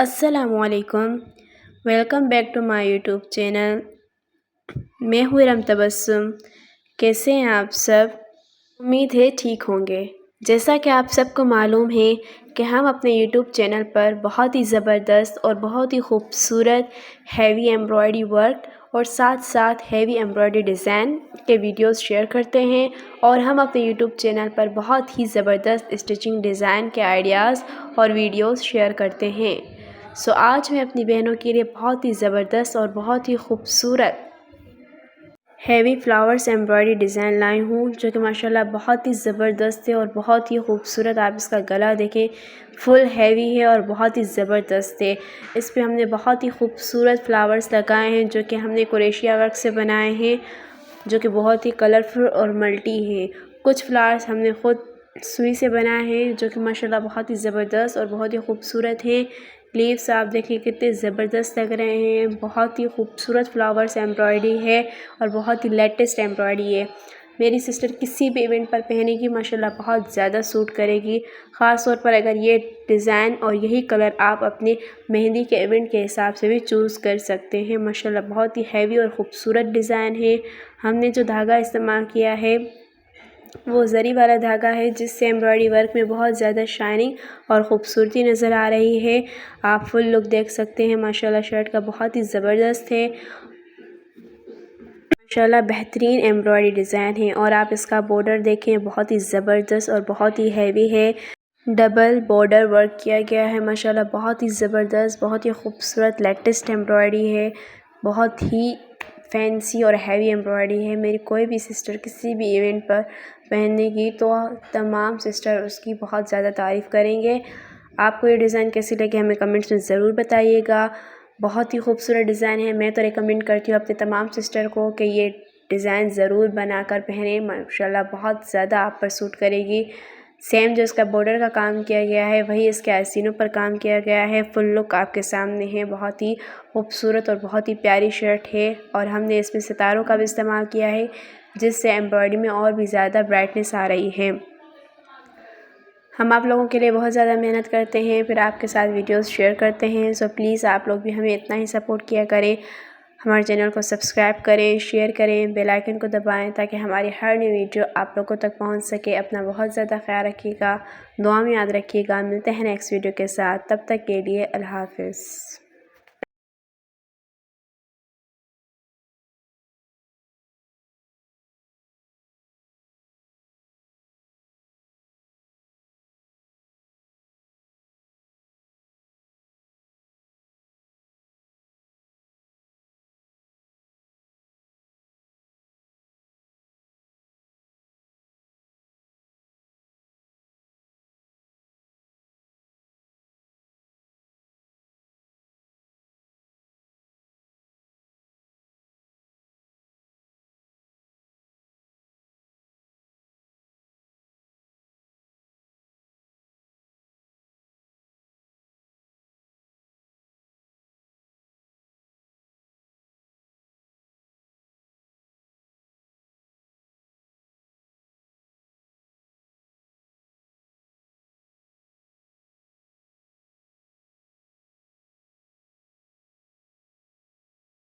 अस्सलामुअलैकुम। Welcome back to my YouTube channel. मैं हूँ इरम तबस्सुम। कैसे हैं आप सब? उम्मीद है ठीक होंगे। जैसा कि आप सबको मालूम है कि हम अपने यूट्यूब चैनल पर बहुत ही ज़बरदस्त और बहुत ही खूबसूरत हैवी एम्ब्रॉयडरी वर्क और साथ साथ हैवी एम्ब्रॉयडरी डिज़ाइन के वीडियोस शेयर करते हैं, और हम अपने यूट्यूब चैनल पर बहुत ही ज़बरदस्त स्टिचिंग डिज़ाइन के आइडियाज़ और वीडियोस शेयर करते हैं। सो आज मैं अपनी बहनों के लिए बहुत ही ज़बरदस्त और बहुत ही खूबसूरत हैवी फ्लावर्स एम्ब्रॉयडरी डिज़ाइन लाई हूँ, जो कि माशाल्लाह बहुत ही ज़बरदस्त है और बहुत ही खूबसूरत। आप इसका गला देखें, फुल हैवी है और बहुत ही ज़बरदस्त है। इस पे हमने बहुत ही खूबसूरत फ्लावर्स लगाए हैं, जो कि हमने क्रोशिया वर्क से बनाए हैं, जो कि बहुत ही कलरफुल और मल्टी हैं। कुछ फ्लावर्स हमने ख़ुद सुई से बनाए हैं, जो कि माशाल्लाह बहुत ही ज़बरदस्त और बहुत ही खूबसूरत हैं। लीव्स आप देखिए कितने ज़बरदस्त लग रहे हैं। बहुत ही खूबसूरत फ्लावर्स एम्ब्रॉयडरी है और बहुत ही लेटेस्ट एम्ब्रॉयडरी है। मेरी सिस्टर किसी भी इवेंट पर पहनेगी, माशाल्लाह बहुत ज़्यादा सूट करेगी। ख़ास तौर पर अगर ये डिज़ाइन और यही कलर आप अपने मेहंदी के इवेंट के हिसाब से भी चूज़ कर सकते हैं। माशाल्लाह बहुत ही हैवी और ख़ूबसूरत डिज़ाइन है। हमने जो धागा इस्तेमाल किया है वो ज़री वाला धागा है, जिससे एम्ब्रॉयडरी वर्क में बहुत ज़्यादा शाइनिंग और ख़ूबसूरती नज़र आ रही है। आप फुल लुक देख सकते हैं। माशाल्लाह शर्ट का बहुत ही ज़बरदस्त है। माशाल्लाह बेहतरीन एम्ब्रॉयडरी डिज़ाइन है, और आप इसका बॉर्डर देखें, बहुत ही ज़बरदस्त और बहुत ही हैवी है। डबल बॉर्डर वर्क किया गया है। माशाल्लाह बहुत ही ज़बरदस्त, बहुत ही खूबसूरत लेटेस्ट एम्ब्रॉयडरी है। बहुत ही फैंसी और हैवी एम्ब्रॉयडरी है। मेरी कोई भी सिस्टर किसी भी इवेंट पर पहनेगी तो तमाम सिस्टर उसकी बहुत ज़्यादा तारीफ़ करेंगे। आपको ये डिज़ाइन कैसी लगी हमें कमेंट्स में ज़रूर बताइएगा। बहुत ही खूबसूरत डिज़ाइन है। मैं तो रिकमेंड करती हूँ अपने तमाम सिस्टर को कि ये डिज़ाइन ज़रूर बनाकर पहने। माशाल्लाह बहुत ज़्यादा आप पर सूट करेगी। सेम जो इसका बॉर्डर का काम किया गया है, वही इसके आस्तीनों पर काम किया गया है। फुल लुक आपके सामने है। बहुत ही खूबसूरत और बहुत ही प्यारी शर्ट है, और हमने इसमें सितारों का भी इस्तेमाल किया है, जिससे एम्ब्रॉयडरी में और भी ज़्यादा ब्राइटनेस आ रही है। हम आप लोगों के लिए बहुत ज़्यादा मेहनत करते हैं, फिर आपके साथ वीडियोस शेयर करते हैं। सो प्लीज़ आप लोग भी हमें इतना ही सपोर्ट किया करें। हमारे चैनल को सब्सक्राइब करें, शेयर करें, बेल आइकन को दबाएं, ताकि हमारी हर नई वीडियो आप लोगों तक पहुंच सके। अपना बहुत ज़्यादा ख्याल रखिएगा, दुआ में याद रखिएगा। मिलते हैं नेक्स्ट वीडियो के साथ। तब तक के लिए अल्लाह हाफ़िज़।